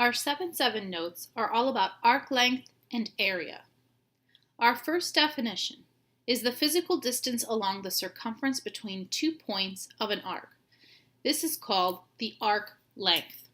Our 7-7 notes are all about arc length and area. Our first definition is the physical distance along the circumference between 2 points of an arc. This is called the arc length.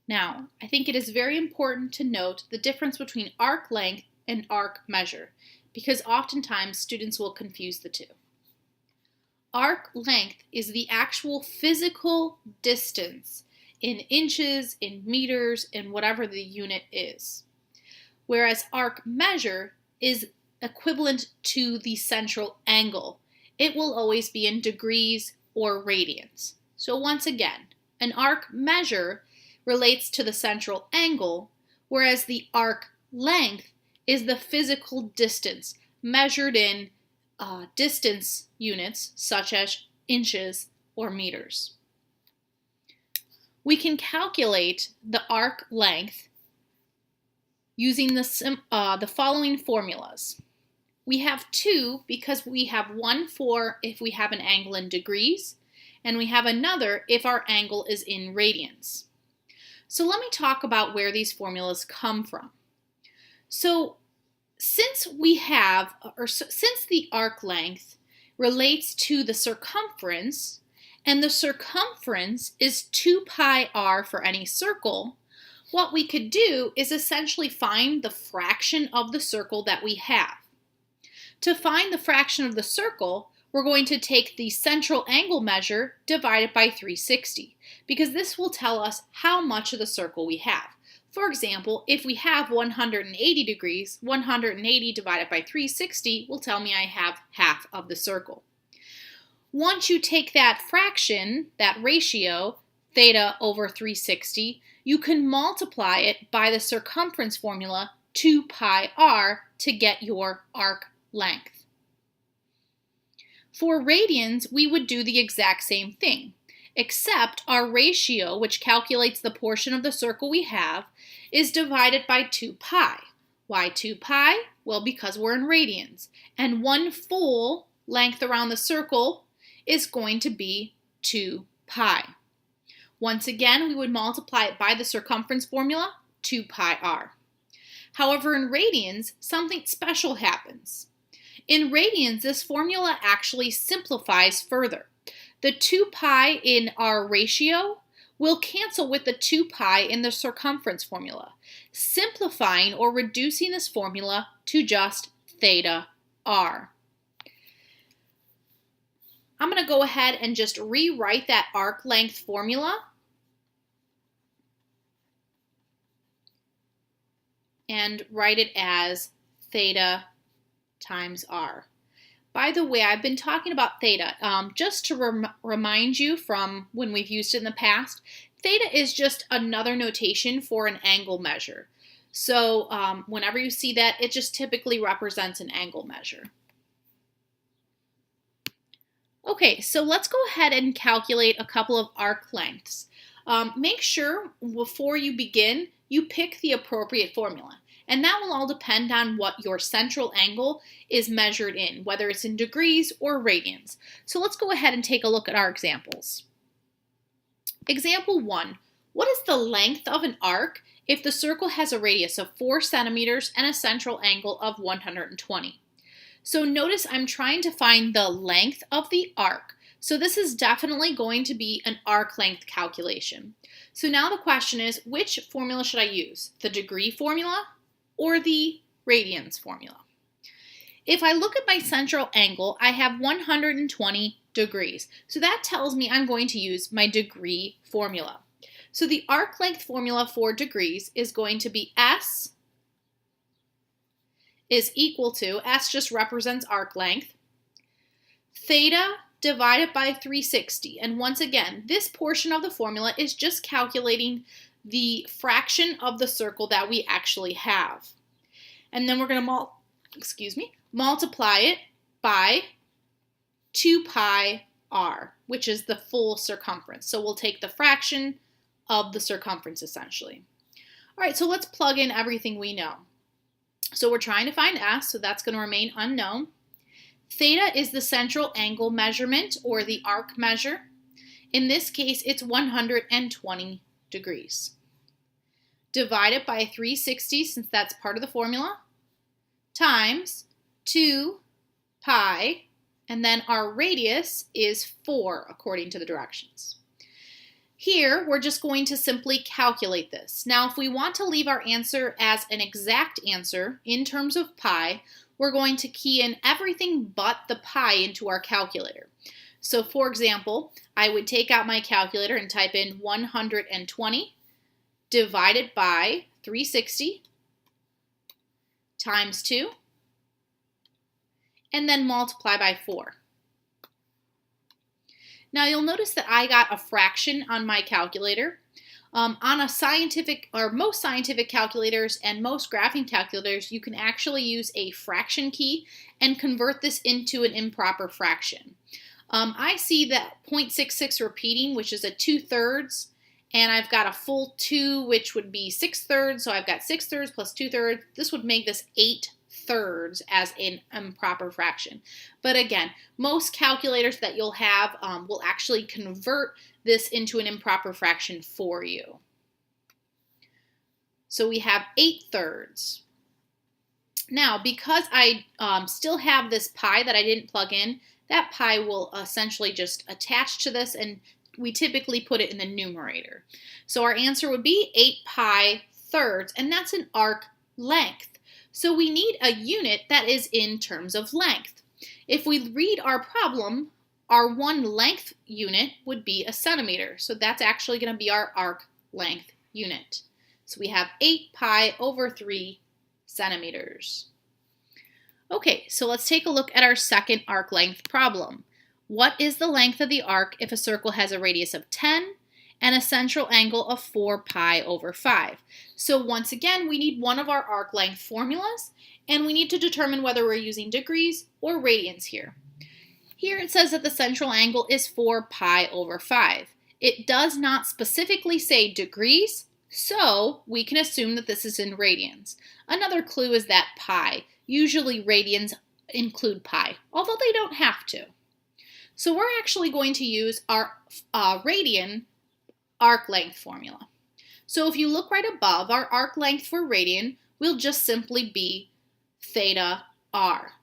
Now, I think it is very important to note the difference between arc length and arc measure, because oftentimes students will confuse the two. Arc length is the actual physical distance in inches, in meters, in whatever the unit is. Whereas arc measure is equivalent to the central angle. It will always be in degrees or radians. So once again, an arc measure relates to the central angle, whereas the arc length is the physical distance measured in distance units such as inches or meters. We can calculate the arc length using the following formulas. We have two because we have one for if we have an angle in degrees, and we have another if our angle is in radians. So let me talk about where these formulas come from. So since the arc length relates to the circumference, and the circumference is 2 pi r for any circle, what we could do is essentially find the fraction of the circle that we have. To find the fraction of the circle, we're going to take the central angle measure divided by 360, because this will tell us how much of the circle we have. For example, if we have 180 degrees, 180 divided by 360 will tell me I have half of the circle. Once you take that fraction, that ratio, theta over 360, you can multiply it by the circumference formula 2 pi r to get your arc length. For radians, we would do the exact same thing, except our ratio, which calculates the portion of the circle we have, is divided by 2 pi. Why 2 pi? Well, because we're in radians, and one full length around the circle is going to be 2 pi. Once again, we would multiply it by the circumference formula, 2 pi r. However, in radians, something special happens. In radians, this formula actually simplifies further. The 2 pi in our ratio will cancel with the 2 pi in the circumference formula, simplifying or reducing this formula to just theta r. I'm going to go ahead and just rewrite that arc length formula and write it as theta times r. By the way, I've been talking about theta. Just to remind you from when we've used it in the past, theta is just another notation for an angle measure. So whenever you see that, it just typically represents an angle measure. Okay, so let's go ahead and calculate a couple of arc lengths. Make sure before you begin, you pick the appropriate formula. And that will all depend on what your central angle is measured in, whether it's in degrees or radians. So let's go ahead and take a look at our examples. Example 1. What is the length of an arc if the circle has a radius of 4 centimeters and a central angle of 120? So notice I'm trying to find the length of the arc. So this is definitely going to be an arc length calculation. So now the question is, which formula should I use? The degree formula or the radians formula? If I look at my central angle, I have 120 degrees. So that tells me I'm going to use my degree formula. So the arc length formula for degrees is going to be S is equal to, S just represents arc length, theta divided by 360. And once again, this portion of the formula is just calculating the fraction of the circle that we actually have. And then we're going to multiply it by 2 pi r, which is the full circumference. So we'll take the fraction of the circumference essentially. All right, so let's plug in everything we know. So we're trying to find S, so that's going to remain unknown. Theta is the central angle measurement or the arc measure. In this case, it's 120 degrees. Divide it by 360, since that's part of the formula, times 2 pi, and then our radius is 4 according to the directions. Here, we're just going to simply calculate this. Now, if we want to leave our answer as an exact answer in terms of pi, we're going to key in everything but the pi into our calculator. So, for example, I would take out my calculator and type in 120 divided by 360 times 2, and then multiply by 4. Now you'll notice that I got a fraction on my calculator. On a scientific, or most scientific calculators and most graphing calculators, you can actually use a fraction key and convert this into an improper fraction. I see that 0.66 repeating, which is a 2/3, and I've got a full 2, which would be 6/3, so I've got 6/3 plus 2/3. This would make this 8/3 as an improper fraction. But again, most calculators that you'll have will actually convert this into an improper fraction for you. So we have 8/3. Now, because I still have this pi that I didn't plug in, that pi will essentially just attach to this, and we typically put it in the numerator. So our answer would be 8 pi thirds, and that's an arc length. So we need a unit that is in terms of length. If we read our problem, our one length unit would be a centimeter. So that's actually going to be our arc length unit. So we have 8 pi over 3 centimeters. Okay, so let's take a look at our second arc length problem. What is the length of the arc if a circle has a radius of 10 and a central angle of 4 pi over 5? So once again, we need one of our arc length formulas, and we need to determine whether we're using degrees or radians here. Here it says that the central angle is 4 pi over 5. It does not specifically say degrees, so we can assume that this is in radians. Another clue is that pi. Usually radians include pi, although they don't have to. So we're actually going to use our radian arc length formula. So if you look right above, our arc length for radian will just simply be theta r.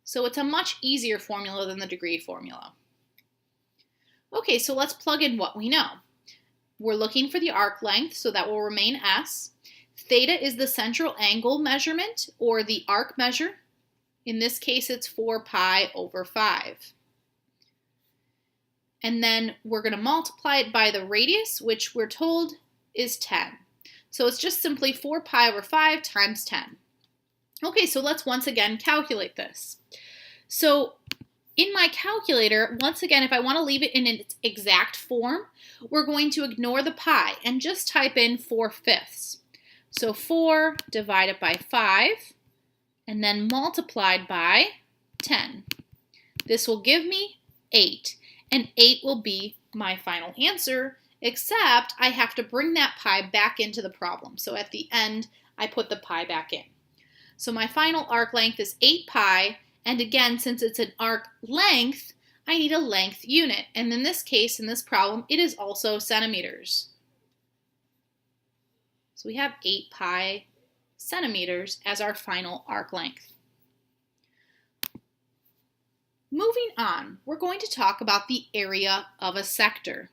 So it's a much easier formula than the degree formula. Okay, so let's plug in what we know. We're looking for the arc length, so that will remain S. Theta is the central angle measurement, or the arc measure. In this case, it's 4 pi over 5. And then we're going to multiply it by the radius, which we're told is 10. So it's just simply 4 pi over 5 times 10. Okay, so let's once again calculate this. So in my calculator, once again, if I want to leave it in its exact form, we're going to ignore the pi and just type in 4/5. So 4 divided by 5, and then multiplied by 10. This will give me 8, and 8 will be my final answer, except I have to bring that pi back into the problem. So at the end, I put the pi back in. So my final arc length is 8 pi, and again, since it's an arc length, I need a length unit. And in this case, in this problem, it is also centimeters. So we have 8 pi centimeters as our final arc length. Moving on, we're going to talk about the area of a sector.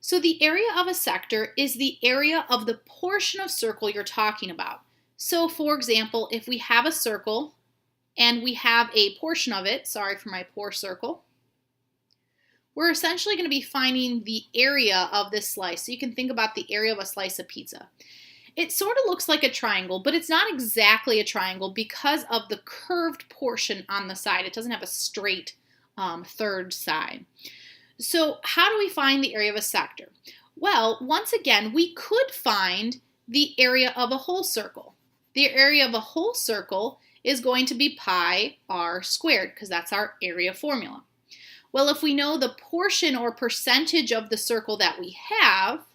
So the area of a sector is the area of the portion of circle you're talking about. So for example, if we have a circle and we have a portion of it, sorry for my poor circle, we're essentially going to be finding the area of this slice. So you can think about the area of a slice of pizza. It sort of looks like a triangle, but it's not exactly a triangle because of the curved portion on the side. It doesn't have a straight third side. So how do we find the area of a sector? Well, once again, we could find the area of a whole circle. The area of a whole circle is going to be pi r squared because that's our area formula. Well, if we know the portion or percentage of the circle that we have,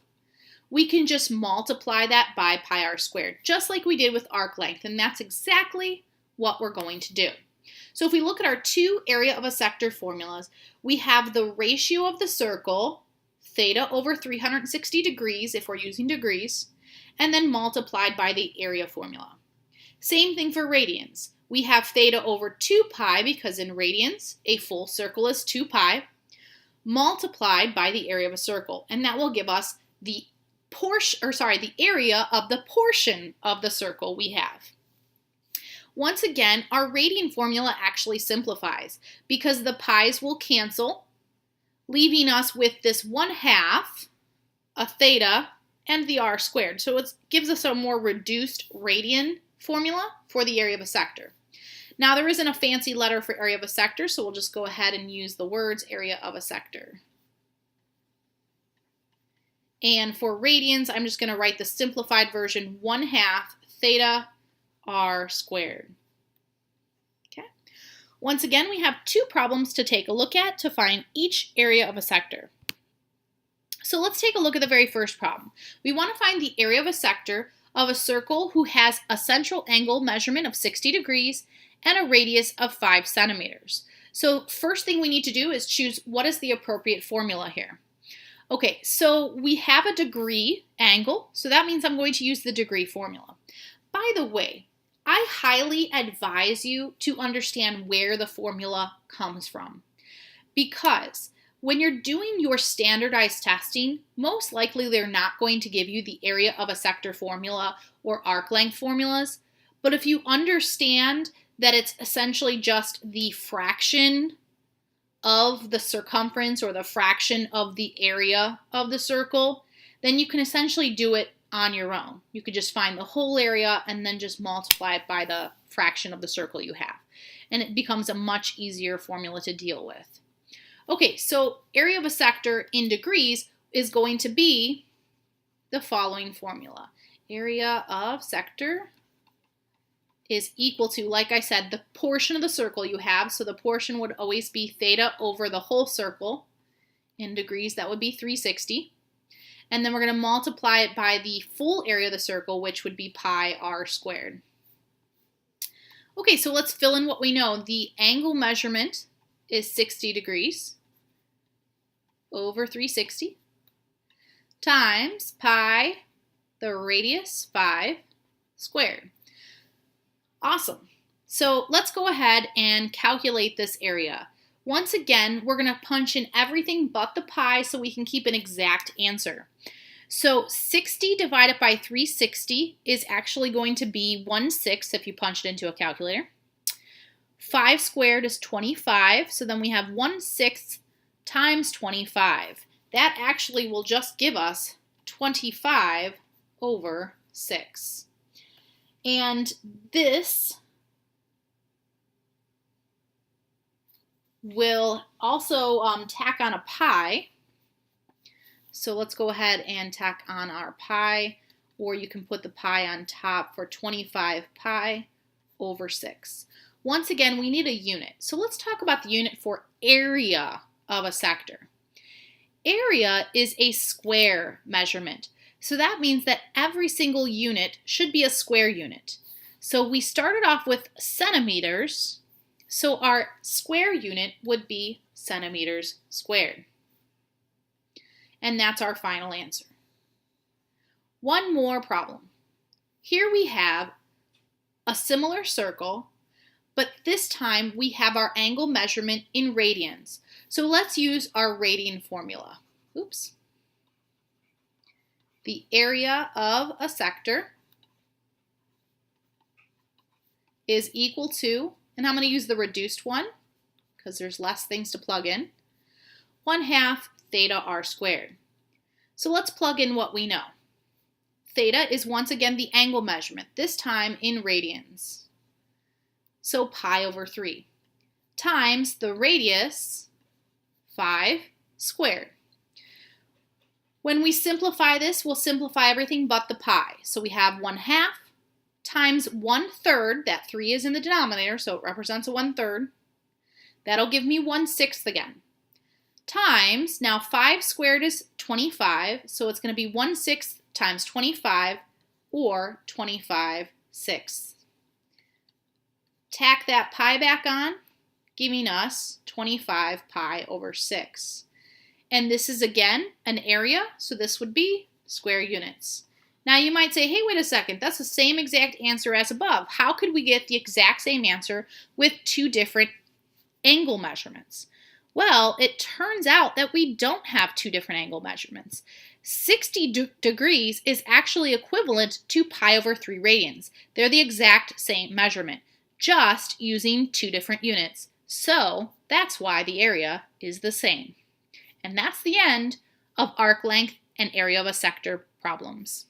we can just multiply that by pi r squared, just like we did with arc length, and that's exactly what we're going to do. So if we look at our two area of a sector formulas, we have the ratio of the circle, theta over 360 degrees if we're using degrees, and then multiplied by the area formula. Same thing for radians. We have theta over 2 pi because in radians, a full circle is 2 pi, multiplied by the area of a circle, and that will give us the area of the portion of the circle we have. Once again, our radian formula actually simplifies because the pi's will cancel, leaving us with this 1/2, a theta, and the r squared. So it gives us a more reduced radian formula for the area of a sector. Now there isn't a fancy letter for area of a sector, so we'll just go ahead and use the words area of a sector. And for radians, I'm just going to write the simplified version 1/2 theta r squared. Okay. Once again, we have 2 problems to take a look at to find each area of a sector. So let's take a look at the very first problem. We want to find the area of a sector of a circle who has a central angle measurement of 60 degrees and a radius of 5 centimeters. So first thing we need to do is choose what is the appropriate formula here. Okay, so we have a degree angle, so that means I'm going to use the degree formula. By the way, I highly advise you to understand where the formula comes from, because when you're doing your standardized testing, most likely they're not going to give you the area of a sector formula or arc length formulas, but if you understand that it's essentially just the fraction of the circumference or the fraction of the area of the circle, then you can essentially do it on your own. You could just find the whole area and then just multiply it by the fraction of the circle you have. And it becomes a much easier formula to deal with. Okay, so area of a sector in degrees is going to be the following formula. Area of sector is equal to, like I said, the portion of the circle you have. So the portion would always be theta over the whole circle. In degrees, that would be 360. And then we're going to multiply it by the full area of the circle, which would be pi r squared. Okay, so let's fill in what we know. The angle measurement is 60 degrees over 360 times pi, the radius, 5, squared. Awesome. So let's go ahead and calculate this area. Once again, we're going to punch in everything but the pi so we can keep an exact answer. So 60 divided by 360 is actually going to be 1/6 if you punch it into a calculator. 5 squared is 25, so then we have 1/6 times 25. That actually will just give us 25 over 6. And this will also tack on a pi. So let's go ahead and tack on our pi, or you can put the pi on top for 25 pi over 6. Once again, we need a unit. So let's talk about the unit for area of a sector. Area is a square measurement. So that means that every single unit should be a square unit. So we started off with centimeters, so our square unit would be centimeters squared. And that's our final answer. One more problem. Here we have a similar circle, but this time we have our angle measurement in radians. So let's use our radian formula. Oops. The area of a sector is equal to, and I'm going to use the reduced one because there's less things to plug in, 1/2 theta r squared. So let's plug in what we know. Theta is once again the angle measurement, this time in radians. So pi over 3 times the radius, 5, squared. When we simplify this, we'll simplify everything but the pi. So we have 1/2 times 1/3, that 3 is in the denominator, so it represents a 1/3. That'll give me 1/6 again. Times, now 5 squared is 25, so it's going to be 1/6 times 25, or 25/6. Tack that pi back on, giving us 25 pi over 6. And this is, again, an area, so this would be square units. Now you might say, hey, wait a second, that's the same exact answer as above. How could we get the exact same answer with two different angle measurements? Well, it turns out that we don't have two different angle measurements. 60 degrees is actually equivalent to pi over 3 radians. They're the exact same measurement, just using two different units. So that's why the area is the same. And that's the end of arc length and area of a sector problems.